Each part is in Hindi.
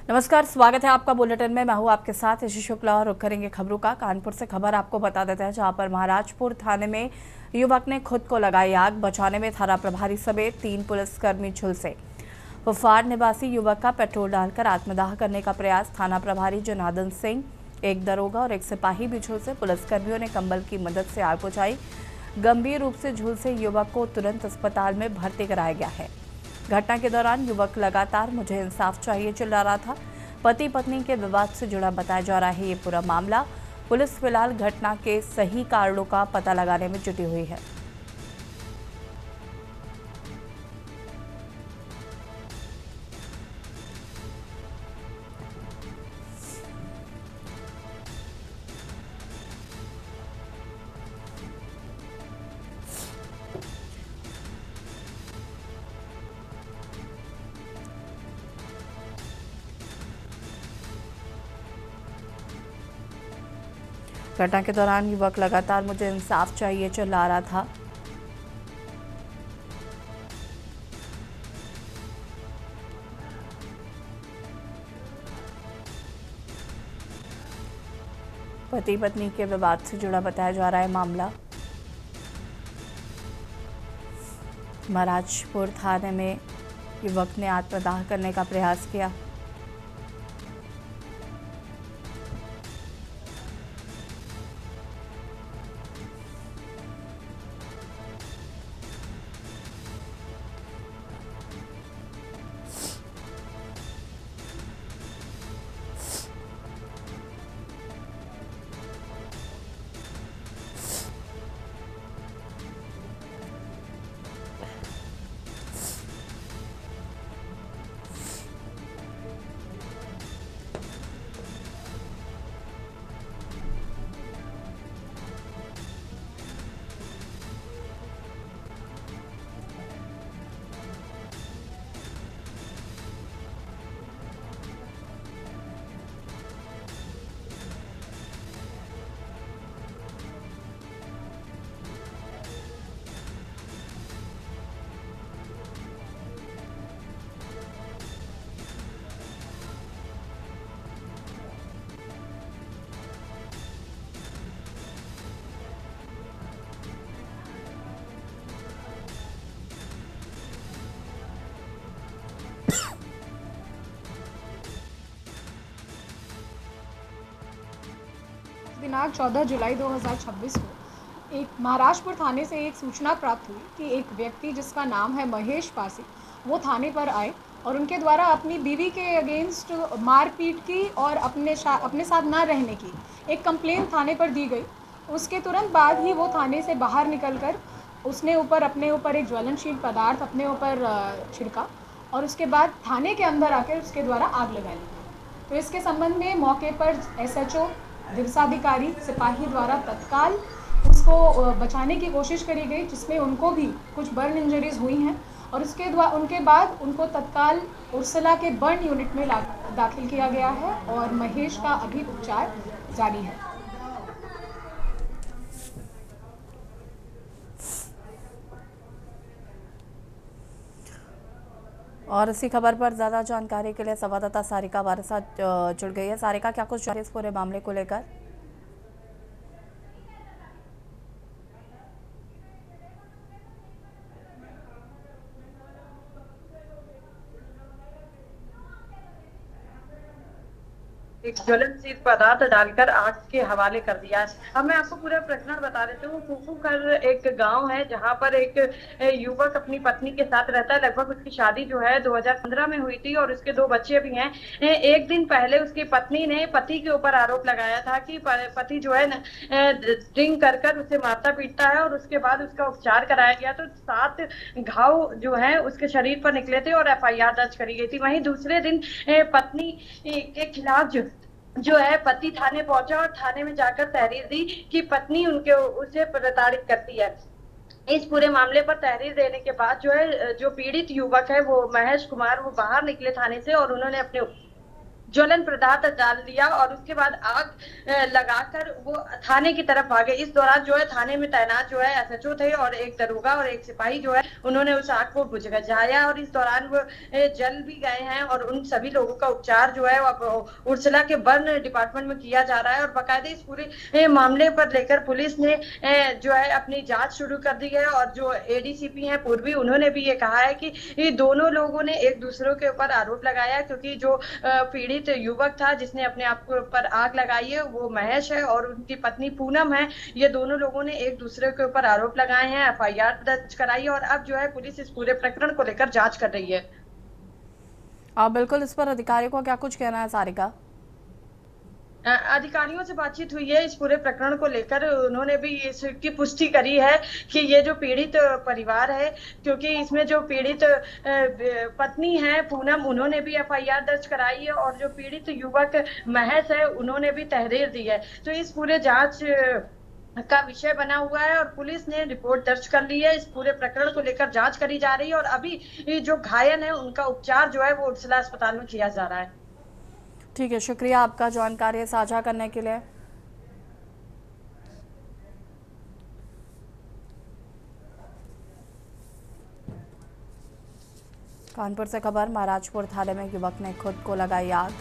नमस्कार, स्वागत है आपका बुलेटिन में। मैं हूं आपके साथ यशी शुक्ला और रुक करेंगे खबरों का। कानपुर से खबर आपको बता देते हैं, जहां पर महाराजपुर थाने में युवक ने खुद को लगाई आग। बचाने में थाना प्रभारी समेत 3 पुलिसकर्मी झुलसे। फुफार निवासी युवक का पेट्रोल डालकर आत्मदाह करने का प्रयास। थाना प्रभारी जनार्दन सिंह, एक दरोगा और एक सिपाही भी झुलसे। पुलिसकर्मियों ने कंबल की मदद से आग बुझाई। गंभीर रूप से झुलसे युवक को तुरंत अस्पताल में भर्ती कराया गया है। घटना के दौरान युवक लगातार मुझे इंसाफ चाहिए चिल्ला रहा था। पति पत्नी के विवाद से जुड़ा बताया जा रहा है ये पूरा मामला। पुलिस फिलहाल घटना के सही कारणों का पता लगाने में जुटी हुई है। घटना के दौरान युवक लगातार मुझे इंसाफ चाहिए चिल्ला रहा था। पति पत्नी के विवाद से जुड़ा बताया जा रहा है मामला। महाराजपुर थाने में युवक ने आत्मदाह करने का प्रयास किया। दिनांक 14 जुलाई 2026 को एक महाराजपुर थाने से एक सूचना प्राप्त हुई कि एक व्यक्ति जिसका नाम है महेश पासी, वो थाने पर आए और उनके द्वारा अपनी बीवी के अगेंस्ट मारपीट की और अपने साथ ना रहने की एक कंप्लेंट थाने पर दी गई। उसके तुरंत बाद ही वो थाने से बाहर निकलकर उसने अपने ऊपर एक ज्वलनशील पदार्थ अपने ऊपर छिड़का और उसके बाद थाने के अंदर आकर उसके द्वारा आग लगा ली गई। तो इसके संबंध में मौके पर एसएचओ, दिवसाधिकारी, सिपाही द्वारा तत्काल उसको बचाने की कोशिश करी गई, जिसमें उनको भी कुछ बर्न इंजरीज हुई हैं और उनके बाद उनको तत्काल उर्सला के बर्न यूनिट में दाखिल किया गया है और महेश का अभी उपचार जारी है। और इसी खबर पर ज्यादा जानकारी के लिए संवाददाता सारिका हमारे साथ जुड़ गई है। सारिका, क्या कुछ इस पूरे मामले को लेकर? एक ज्वलनशील पदार्थ डालकर आग के हवाले कर दिया है। अब मैं आपको पूरा प्रकरण बता देती हूँ। फूफूकर एक गांव है जहां पर एक युवक अपनी पत्नी के साथ रहता है। लगभग उसकी शादी जो है 2015 में हुई थी और उसके 2 बच्चे भी हैं। एक दिन पहले उसकी पत्नी ने पति के ऊपर आरोप लगाया था कि पति जो है ड्रिंक कर कर उसे मारता पीटता है और उसके बाद उसका उपचार कराया गया तो 7 घाव जो है उसके शरीर पर निकले थे और एफआईआर दर्ज करी गई थी। वहीं दूसरे दिन पत्नी के खिलाफ जो है पति थाने पहुंचा और थाने में जाकर तहरीर दी कि पत्नी उसे प्रताड़ित करती है। इस पूरे मामले पर तहरीर देने के बाद जो पीड़ित युवक है वो महेश कुमार, वो बाहर निकले थाने से और उन्होंने अपने ज्वलन पदार्थ डाल दिया और उसके बाद आग लगाकर वो थाने की तरफ भागे। इस दौरान जो है थाने में तैनात जो है एसएचओ थे और एक दरोगा और एक सिपाही जो है उन्होंने उस आग को बुझाया और इस दौरान वो जल भी गए हैं और उन सभी लोगों का उपचार जो है वो उर्सला के बर्न डिपार्टमेंट में किया जा रहा है। और बाकायदे इस पूरे मामले पर लेकर पुलिस ने जो है अपनी जांच शुरू कर दी है और जो एडीसीपी हैं पूर्वी, उन्होंने भी ये कहा है कि ये दोनों लोगों ने एक दूसरे के ऊपर आरोप लगाया, क्योंकि जो पीड़ित युवक था जिसने अपने आप के ऊपर आग लगाई है वो महेश है और उनकी पत्नी पूनम है। ये दोनों लोगों ने एक दूसरे के ऊपर आरोप लगाए हैं, एफआईआर दर्ज कराई है और अब जो है पुलिस इस पूरे प्रकरण को लेकर जांच कर रही है। बिल्कुल, इस पर अधिकारियों को क्या कुछ कहना है सारिका? अधिकारियों से बातचीत हुई है इस पूरे प्रकरण को लेकर, उन्होंने भी इसकी पुष्टि करी है कि ये जो पीड़ित परिवार है, क्योंकि इसमें जो पीड़ित पत्नी है पूनम, उन्होंने भी एफआईआर दर्ज कराई है और जो पीड़ित युवक महेश है उन्होंने भी तहरीर दी है। तो इस पूरे जांच का विषय बना हुआ है और पुलिस ने रिपोर्ट दर्ज कर ली है। इस पूरे प्रकरण को लेकर जांच करी जा रही है और अभी जो घायल है उनका उपचार जो है वो उर्सला अस्पताल में किया जा रहा है। ठीक है, शुक्रिया आपका जानकारी साझा करने के लिए। कानपुर से खबर, महाराजपुर थाने में युवक ने खुद को लगाई आग।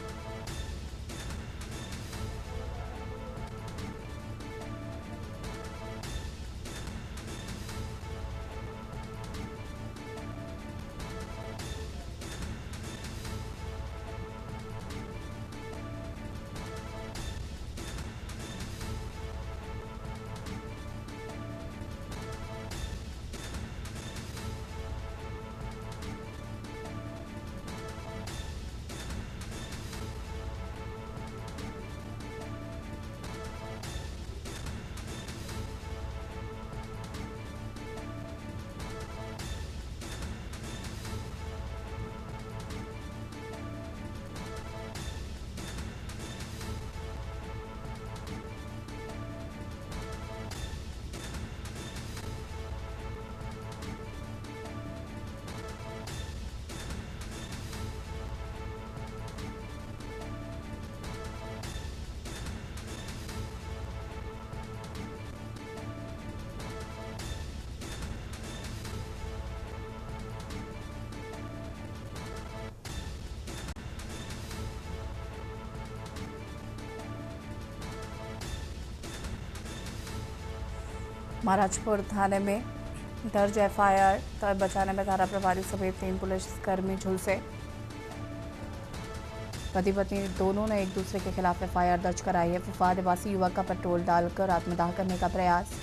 महाराजपुर थाने में दर्ज एफआईआर तब बचाने में धारा प्रभारी समेत 3 पुलिसकर्मी झुलसे। पति पत्नी दोनों ने एक दूसरे के खिलाफ एफआईआर दर्ज कराई है। फुफा निवासी युवक का पेट्रोल डालकर आत्मदाह करने का प्रयास।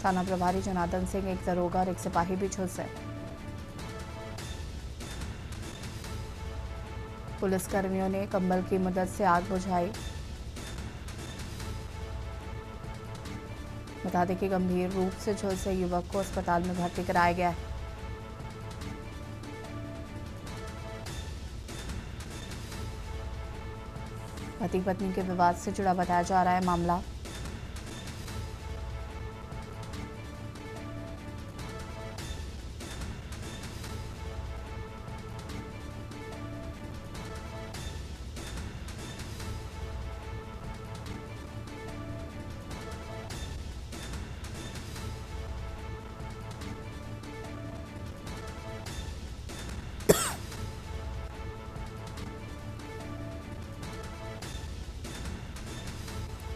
थाना प्रभारी जनार्दन सिंह, एक दरोगा और एक सिपाही भी झुलसे। पुलिसकर्मियों ने कंबल की मदद से आग बुझाई। बता दें कि गंभीर रूप से झुलसे युवक को अस्पताल में भर्ती कराया गया है। पति पत्नी के विवाद से जुड़ा बताया जा रहा है मामला।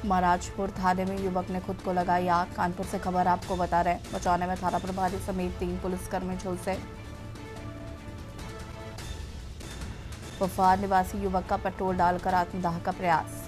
महाराजपुर थाने में युवक ने खुद को लगाई आग। कानपुर से खबर आपको बता रहे हैं, बचाने में थाना प्रभारी समेत 3 पुलिसकर्मी झुलसे। फुफार निवासी युवक का पेट्रोल डालकर आत्मदाह का प्रयास।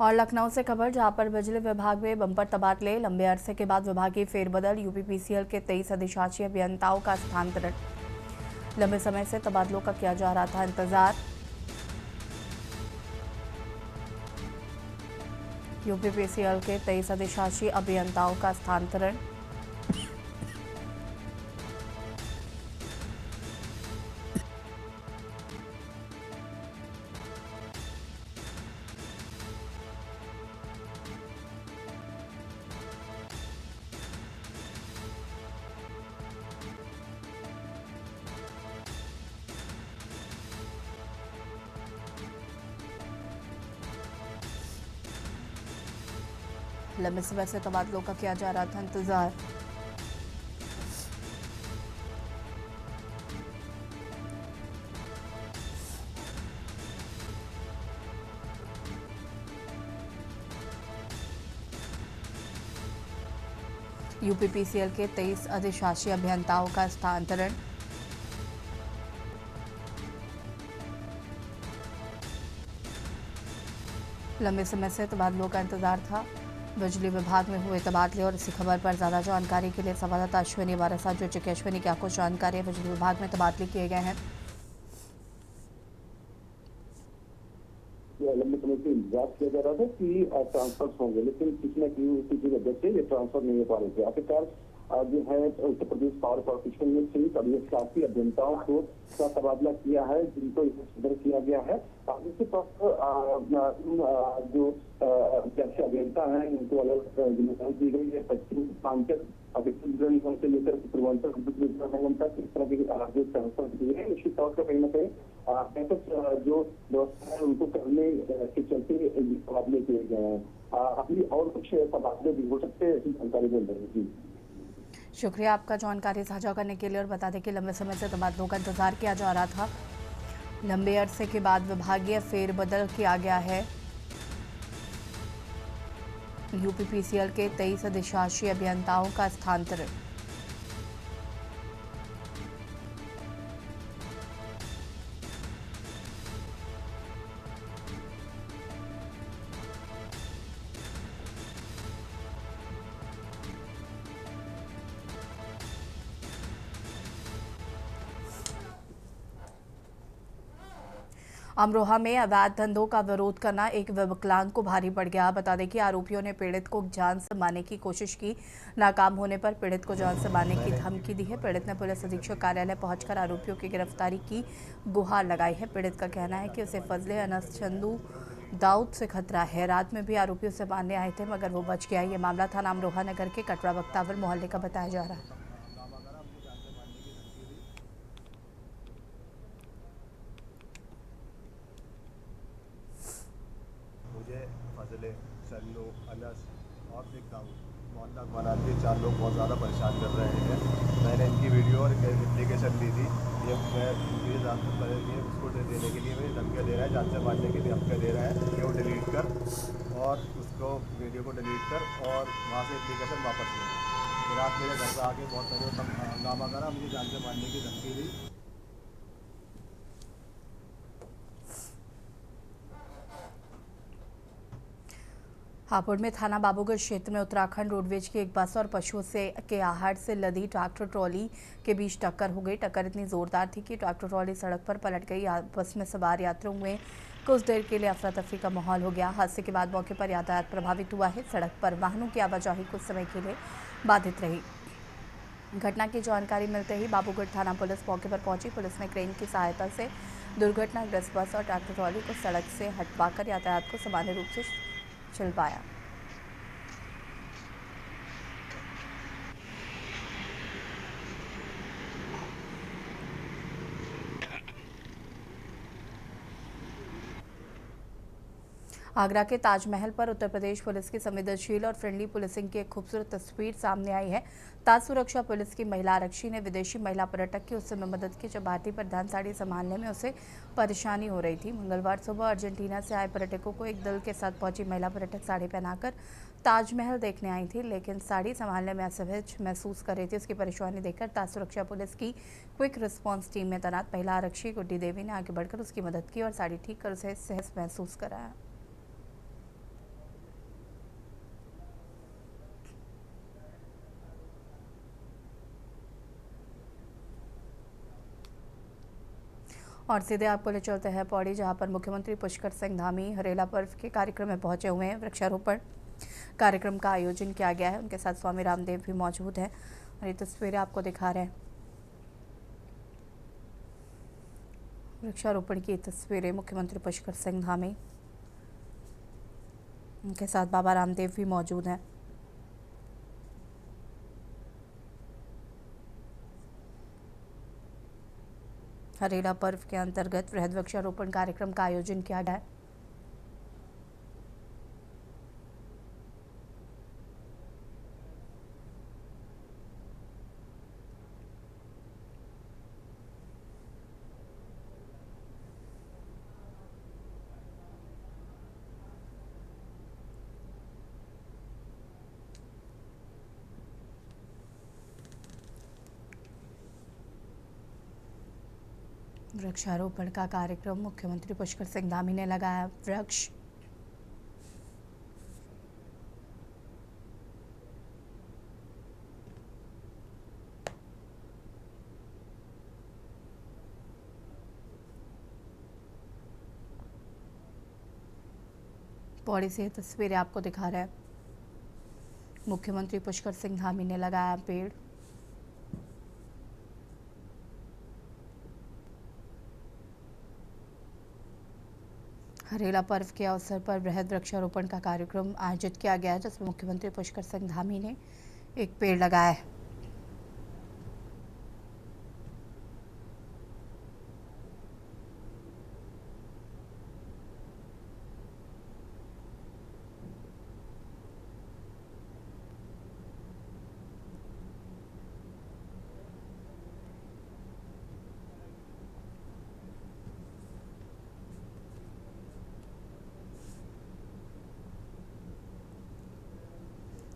और लखनऊ से खबर, जहां पर बिजली विभाग में बम्पर तबादले, लंबे अरसे के बाद विभागीय फेरबदल, यूपीपीसीएल के 23 अधिशासी अभियंताओं का स्थानांतरण। लंबे समय से तबादलों का किया जा रहा था इंतजार। यूपीपीसीएल के 23 अधिशासी अभियंताओं का स्थानांतरण। लंबे समय से तबादलों का किया जा रहा था इंतजार। यूपीपीसीएल के 23 अधिशासी अभियंताओं का स्थानांतरण। लंबे समय से तबादलों का इंतजार था। बिजली विभाग में हुए तबादले और इसी खबर पर ज्यादा जानकारी के लिए संवाददाता अश्विनी हमारे साथ जुड़ चुके। अश्विनी, क्या कुछ जानकारी है? बिजली विभाग में तबादले किए गए हैं। लंबे समय से इंतजार किया जा रहा था कि ट्रांसफर होंगे, लेकिन किसी न किसी वजह से ये ट्रांसफर नहीं हो पा रहे थे। आखिरकार जो है उत्तर प्रदेश पावर कॉर्पोरेशन ने 23 अधिशासी अभियंताओं को का तबादला किया है, जिनको सदर किया गया है। इसके पास जो अभियंता हैं उनको अलग जिम्मेदारी दी गई है। पश्चिम पूर्वांचल निगम से लेकर पूर्वांचल निगम तक इस तरह के जो ट्रांसफर दिए हैं, निश्चित तौर पर कहीं ना कहीं जो व्यवस्था है उनको करने के चलते तबादले किए गए हैं। अभी और कुछ तबादले भी हो सकते हैं, ऐसी जानकारी मिल रही है। जी, शुक्रिया आपका जानकारी साझा करने के लिए। और बता दें कि लंबे समय से तबादलों का इंतजार किया जा रहा था। लंबे अरसे के बाद विभागीय फेरबदल किया गया है। यूपीपीसीएल के 23 अधिशासी अभियंताओं का स्थानांतरण। अमरोहा में अवैध धंधों का विरोध करना एक विकलांग को भारी पड़ गया। बता दें कि आरोपियों ने पीड़ित को जान से मारने की कोशिश की। नाकाम होने पर पीड़ित को जान से मारने की धमकी दी है। पीड़ित ने पुलिस अधीक्षक कार्यालय पहुंचकर आरोपियों की गिरफ्तारी की गुहार लगाई है। पीड़ित का कहना है कि उसे फजले, अनस, चंदू, दाऊद से खतरा है। रात में भी आरोपियों से मारने आए थे मगर वो बच गया। ये मामला थाना अमरोहा नगर के कटरा बख्तावर मोहल्ले का बताया जा रहा है। मुझे फजले, चन्नू, अनस और फिर दाऊद मोहल्ला बना के 4 लोग बहुत ज़्यादा परेशान कर रहे हैं। मैंने इनकी वीडियो और एप्लीकेशन दी थी। ये उसको देने के लिए मुझे धमकियाँ दे रहा है, जान से मारने की धमकियाँ दे रहा है कि वो डिलीट कर और उसको वीडियो को डिलीट कर और वहाँ से एप्लीकेशन वापस ले। रात मेरे घर पर आके बहुत सारे हंगामा करा, मुझे जान से मारने की धमकी दी। हापुड़ में थाना बाबूगढ़ क्षेत्र में उत्तराखंड रोडवेज की एक बस और पशुओं से के आहट से लदी ट्रैक्टर ट्रॉली के बीच टक्कर हो गई। टक्कर इतनी जोरदार थी कि ट्रैक्टर ट्रॉली सड़क पर पलट गई। बस में सवार यात्रियों में कुछ देर के लिए अफरा तफरी का माहौल हो गया। हादसे के बाद मौके पर यातायात प्रभावित हुआ है। सड़क पर वाहनों की आवाजाही कुछ समय के लिए बाधित रही। घटना की जानकारी मिलते ही बाबूगढ़ थाना पुलिस मौके पर पहुंची। पुलिस ने क्रेन की सहायता से दुर्घटनाग्रस्त बस और ट्रैक्टर ट्रॉली को सड़क से हटवाकर यातायात को सामान्य रूप से चलवाया। आगरा के ताजमहल पर उत्तर प्रदेश पुलिस की संवेदनशील और फ्रेंडली पुलिसिंग की एक खूबसूरत तस्वीर सामने आई है। ताज सुरक्षा पुलिस की महिला आरक्षी ने विदेशी महिला पर्यटक की उस समय मदद की जब भारतीय परिधान साड़ी संभालने में उसे परेशानी हो रही थी। मंगलवार सुबह अर्जेंटीना से आए पर्यटकों को एक दल के साथ पहुंची महिला पर्यटक साड़ी पहनाकर ताजमहल देखने आई थी, लेकिन साड़ी संभालने में असहज महसूस कर रही थी। उसकी परेशानी देखकर ताज सुरक्षा पुलिस की क्विक रिस्पॉन्स टीम में तैनात महिला आरक्षी गुड्डी देवी ने आगे बढ़कर उसकी मदद की और साड़ी ठीक कर उसे सहज महसूस कराया। और सीधे आपको ले चलते हैं पौड़ी, जहां पर मुख्यमंत्री पुष्कर सिंह धामी हरेला पर्व के कार्यक्रम में पहुंचे हुए हैं। वृक्षारोपण कार्यक्रम का आयोजन किया गया है। उनके साथ स्वामी रामदेव भी मौजूद हैं और ये तस्वीरें आपको दिखा रहे हैं। वृक्षारोपण की तस्वीरें मुख्यमंत्री पुष्कर सिंह धामी, उनके साथ बाबा रामदेव भी मौजूद हैं। हरेला पर्व के अंतर्गत वृहद वृक्षारोपण कार्यक्रम का आयोजन किया गया है। वृक्षारोपण का कार्यक्रम मुख्यमंत्री पुष्कर सिंह धामी ने लगाया वृक्ष। पौड़ी से तस्वीरें आपको दिखा रहे हैं। मुख्यमंत्री पुष्कर सिंह धामी ने लगाया पेड़। हरेला पर्व के अवसर पर वृहद वृक्षारोपण का कार्यक्रम आयोजित किया गया है, जिसमें मुख्यमंत्री पुष्कर सिंह धामी ने एक पेड़ लगाया है।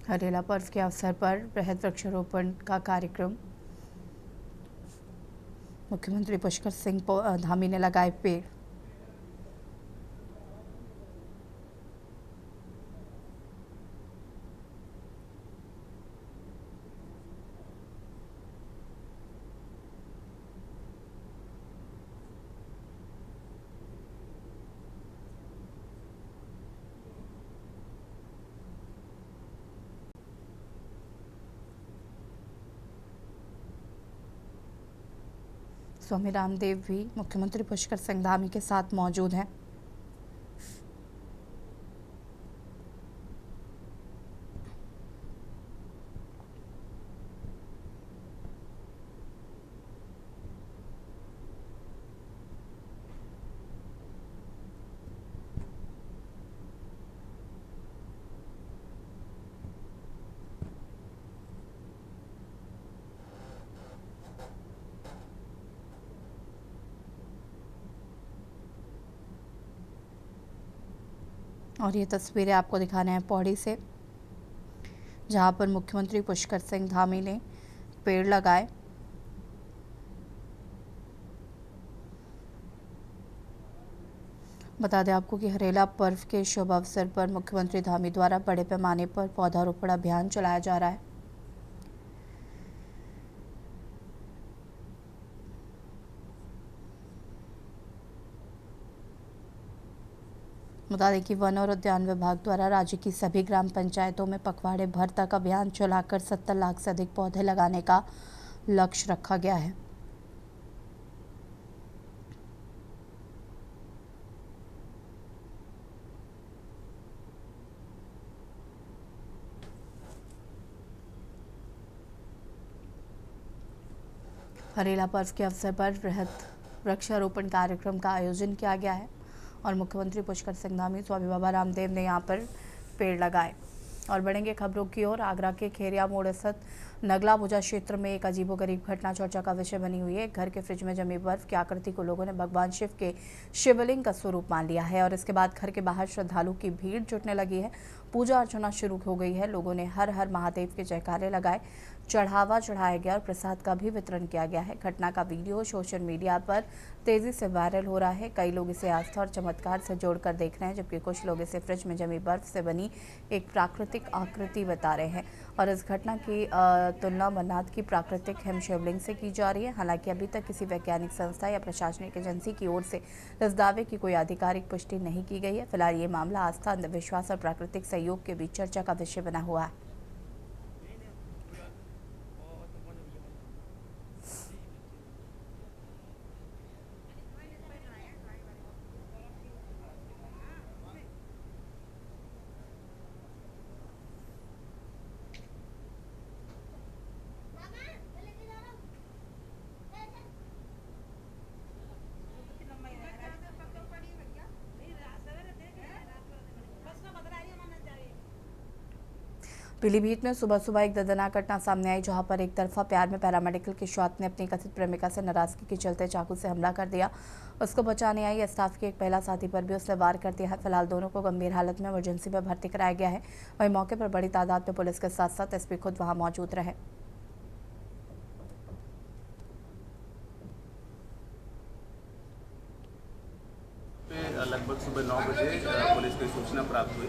हरेला पर्व के अवसर पर वृहद वृक्षारोपण का कार्यक्रम, मुख्यमंत्री पुष्कर सिंह धामी ने लगाए पेड़। स्वामी रामदेव भी मुख्यमंत्री पुष्कर सिंह धामी के साथ मौजूद हैं। और ये तस्वीरें आपको दिखाने हैं पौड़ी से, जहां पर मुख्यमंत्री पुष्कर सिंह धामी ने पेड़ लगाए। बता दें आपको कि हरेला पर्व के शुभ अवसर पर मुख्यमंत्री धामी द्वारा बड़े पैमाने पर पौधारोपण अभियान चलाया जा रहा है। बता दें कि वन और उद्यान विभाग द्वारा राज्य की सभी ग्राम पंचायतों में पखवाड़े भर तक अभियान चलाकर 70 लाख से अधिक पौधे लगाने का लक्ष्य रखा गया है। हरेला पर्व के अवसर पर वृहद वृक्षारोपण कार्यक्रम का आयोजन किया गया है और मुख्यमंत्री पुष्कर सिंह धामी, स्वामी बाबा रामदेव ने यहां पर पेड़ लगाए। और बढ़ेंगे खबरों की ओर। आगरा के खेरिया मोड़ स्थित नगला भुजा क्षेत्र में एक अजीबोगरीब घटना चर्चा का विषय बनी हुई है। घर के फ्रिज में जमी बर्फ की आकृति को लोगों ने भगवान शिव के शिवलिंग का स्वरूप मान लिया है और इसके बाद घर के बाहर श्रद्धालु की भीड़ जुटने लगी है। पूजा अर्चना शुरू हो गई है। लोगों ने हर हर महादेव के जयकारे लगाए, चढ़ावा चढ़ाया गया और प्रसाद का भी वितरण किया गया है। घटना का वीडियो सोशल मीडिया पर तेजी से वायरल हो रहा है। कई लोग इसे आस्था और चमत्कार से जोड़कर देख रहे हैं, जबकि कुछ लोग इसे फ्रिज में जमी बर्फ से बनी एक प्राकृतिक आकृति बता रहे हैं और इस घटना की तुलना अमरनाथ की प्राकृतिक हिम शिवलिंग से की जा रही है। हालांकि अभी तक किसी वैज्ञानिक संस्था या प्रशासनिक एजेंसी की ओर से इस दावे की कोई आधिकारिक पुष्टि नहीं की गई है। फिलहाल ये मामला आस्था, अंधविश्वास और प्राकृतिक सहयोग के बीच चर्चा का विषय बना हुआ है। पीलीभीत में सुबह सुबह एक दर्दनाक घटना सामने आई, जहां पर एक तरफा प्यार में पैरामेडिकल की शॉट ने अपनी कथित प्रेमिका से नाराजगी के चलते चाकू से हमला कर दिया। उसको बचाने आई स्टाफ के एक महिला साथी पर भी उसने वार कर दिया है। फिलहाल दोनों को गंभीर हालत में इमरजेंसी में भर्ती कराया गया है। वहीं मौके पर बड़ी तादाद में पुलिस के साथ साथ एसपी खुद वहां मौजूद रहे। लगभग सुबह 9 बजे पुलिस को सूचना प्राप्त हुई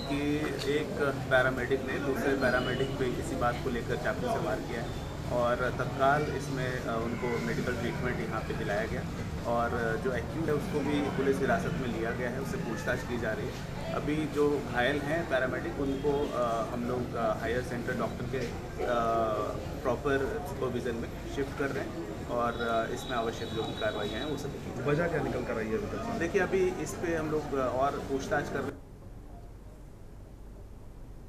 कि एक पैरामेडिक ने दूसरे पैरामेडिक पे किसी बात को लेकर चाकू से वार किया है और तत्काल इसमें उनको मेडिकल ट्रीटमेंट यहाँ पे दिलाया गया और जो एक्यूट है उसको भी पुलिस हिरासत में लिया गया है, उससे पूछताछ की जा रही है। अभी जो घायल हैं पैरामेडिक उनको हम लोग हायर सेंटर डॉक्टर के प्रॉपर सुपरविज़न में शिफ्ट कर रहे हैं और इसमें आवश्यक जो भी कार्रवाई हैं वो सब की। वजह क्या निकल कर रही है? देखिए अभी इस पे हम लोग और पूछताछ कर रहे हैं।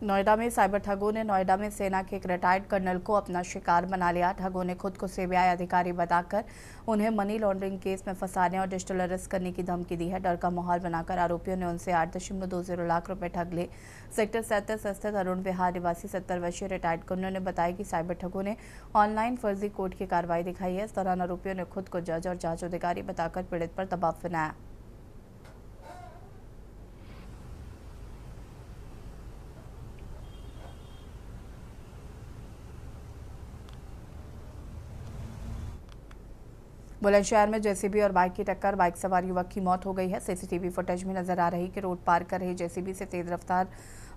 नोएडा में साइबर ठगों ने नोएडा में सेना के एक रिटायर्ड कर्नल को अपना शिकार बना लिया। ठगों ने खुद को सीबीआई अधिकारी बताकर उन्हें मनी लॉन्ड्रिंग केस में फंसाने और डिजिटल अरेस्ट करने की धमकी दी है। डर का माहौल बनाकर आरोपियों ने उनसे 8.20 लाख रुपए ठग लिए। सेक्टर 37 स्थित अरुण विहार निवासी 70 वर्षीय रिटायर्ड कर्नल ने बताया कि साइबर ठगों ने ऑनलाइन फर्जी कोर्ट की कार्रवाई दिखाई है। इस दौरान आरोपियों ने खुद को जज और जांच अधिकारी बताकर पीड़ित पर दबाव बनाया। बुलंदशहर में जेसीबी और बाइक की टक्कर, बाइक सवार युवक की मौत हो गई है। सीसीटीवी फुटेज में नजर आ रही कि रोड पार कर रही जेसीबी से तेज रफ्तार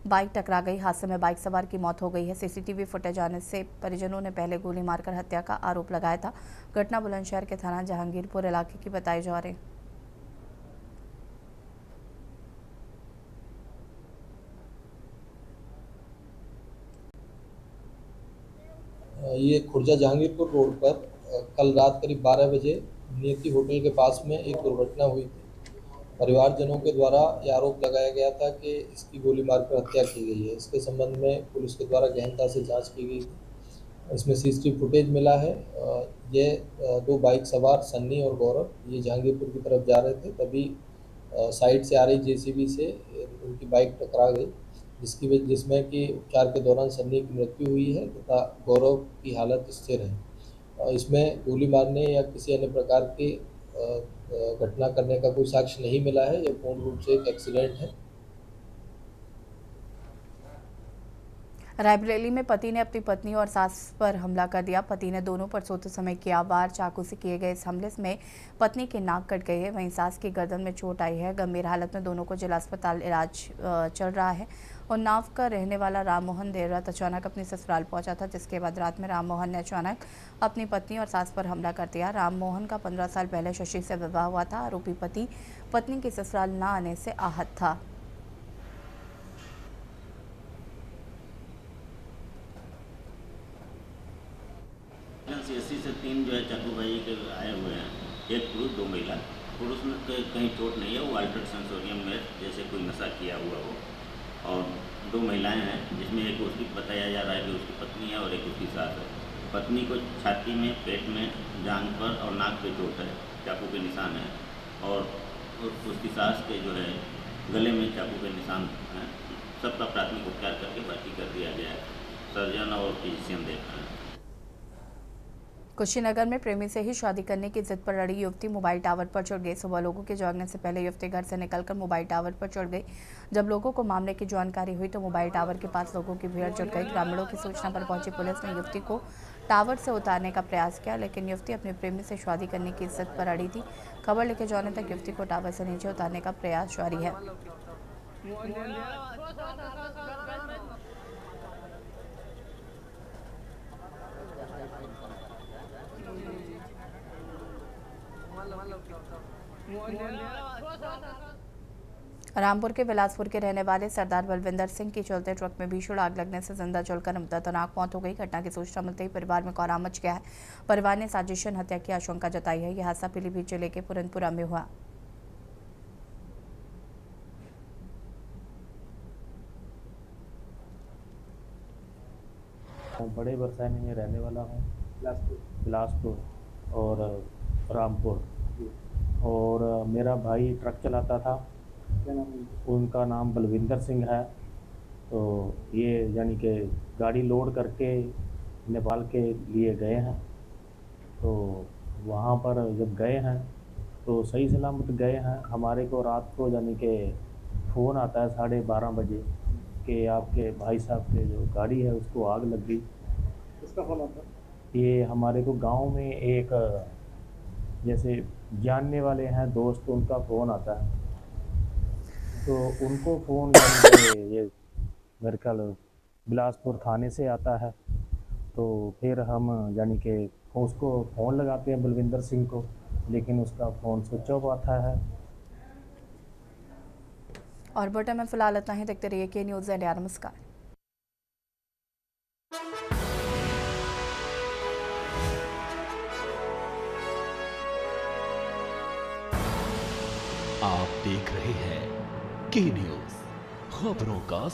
बाइक टकरा गई। हादसे में बाइक सवार की मौत हो गई है। सीसीटीवी फुटेज आने से परिजनों ने पहले गोली मारकर हत्या का आरोप लगाया था। घटना बुलंदशहर के थाना जहांगीरपुर इलाके की बताई जा रही। ये खुर्जा जहांगीरपुर रोड पर कल रात करीब 12 बजे नियति होटल के पास में एक दुर्घटना हुई थी। परिवारजनों के द्वारा यह आरोप लगाया गया था कि इसकी गोली मारकर हत्या की गई है। इसके संबंध में पुलिस के द्वारा गहनता से जांच की गई थी। इसमें सीसीटीवी फुटेज मिला है। ये दो बाइक सवार सन्नी और गौरव ये जहांगीरपुर की तरफ जा रहे थे, तभी साइड से आ रही जेसीबी से उनकी बाइक टकरा गई, जिसमें कि उपचार के दौरान सन्नी की मृत्यु हुई है तथा गौरव की हालत स्थिर है। इसमें गोली मारने या किसी अन्य प्रकार की घटना करने का कोई साक्ष्य नहीं मिला है। यह पूर्ण रूप से एक एक्सीडेंट है। रायबरेली में पति ने अपनी पत्नी और सास पर हमला कर दिया। पति ने दोनों पर सोते समय किया वार। चाकू से किए गए इस हमले में पत्नी की नाक कट गई है, वहीं सास की गर्दन में चोट आई है। गंभीर हालत में दोनों को जिला अस्पताल इलाज चल रहा है। उन्नाव का रहने वाला राममोहन देर रात अचानक अपने ससुराल पहुंचा था, जिसके बाद रात में राममोहन ने अचानक अपनी पत्नी और सास पर हमला कर दिया। राममोहन का 15 साल पहले शशि से विवाह हुआ था। आरोपी पति पत्नी के ससुराल न आने से आहत था। सीएससी से 3 जो है चाकूबाजी के आए हुए हैं, एक पुरुष 2 महिला। पुरुष में कहीं चोट नहीं है, वो अल्ट्रेड सेंसोरियम में जैसे कोई नशा किया हुआ हो, और 2 महिलाएं हैं जिसमें एक उसकी बताया जा रहा है कि उसकी पत्नी है और एक उसकी सास है। पत्नी को छाती में, पेट में, जांघ पर और नाक पे चोट है, चाकू के निशान है, और उसकी सास के जो है गले में चाकू के निशान हैं। सबका प्राथमिक उपचार करके भर्ती कर दिया गया है। सर्जन और फिजिशियन देख रहे हैं। कुशीनगर में प्रेमी से ही शादी करने की जिद पर अड़ी युवती मोबाइल टावर पर चढ़ गई। सुबह लोगों के जागने से पहले युवती घर से निकलकर मोबाइल टावर पर चढ़ गई। जब लोगों को मामले की जानकारी हुई तो मोबाइल टावर के पास लोगों की भीड़ जुट गई। ग्रामीणों की सूचना पर पहुंची पुलिस ने युवती को टावर से उतारने का प्रयास किया, लेकिन युवती अपने प्रेमी से शादी करने की जिद पर अड़ी थी। खबर लिखे जाने तक युवती को टावर से नीचे उतारने का प्रयास जारी है। रामपुर के बिलासपुर के रहने वाले सरदार बलविंदर सिंह की चलते ट्रक में भीषण आग लगने से जिंदा जलकर दर्दनाक मौत हो गई। घटना की सूचना मिलते ही परिवार में कोहराम मच गया है। परिवार ने साजिशन हत्या की आशंका जताई है। यह हादसा पीलीभीत जिले के पुरनपुरा में हुआ। बड़े बरसाने में रहने वाला हूँ, बिलासपुर और रामपुर। और मेरा भाई ट्रक चलाता था, उनका नाम बलविंदर सिंह है। तो ये यानी कि गाड़ी लोड करके नेपाल के लिए गए हैं। तो वहाँ पर जब गए हैं तो सही सलामत गए हैं। हमारे को रात को यानी कि फ़ोन आता है 12:30 बजे कि आपके भाई साहब के जो गाड़ी है उसको आग लग गई। किसका फ़ोन आता? ये हमारे को गांव में एक जैसे जानने वाले हैं दोस्त, उनका फ़ोन आता है। तो उनको फ़ोन ये मेरे ख्याल बिलासपुर थाने से आता है। तो फिर हम यानी कि उसको फ़ोन लगाते हैं बलविंदर सिंह को, लेकिन उसका फ़ोन स्विच ऑफ आता है। और बुलेटिन में फिलहाल इतना ही। देखते रहिए के न्यूज़ इंडिया। नमस्कार। आप देख रहे हैं के न्यूज़, खबरों का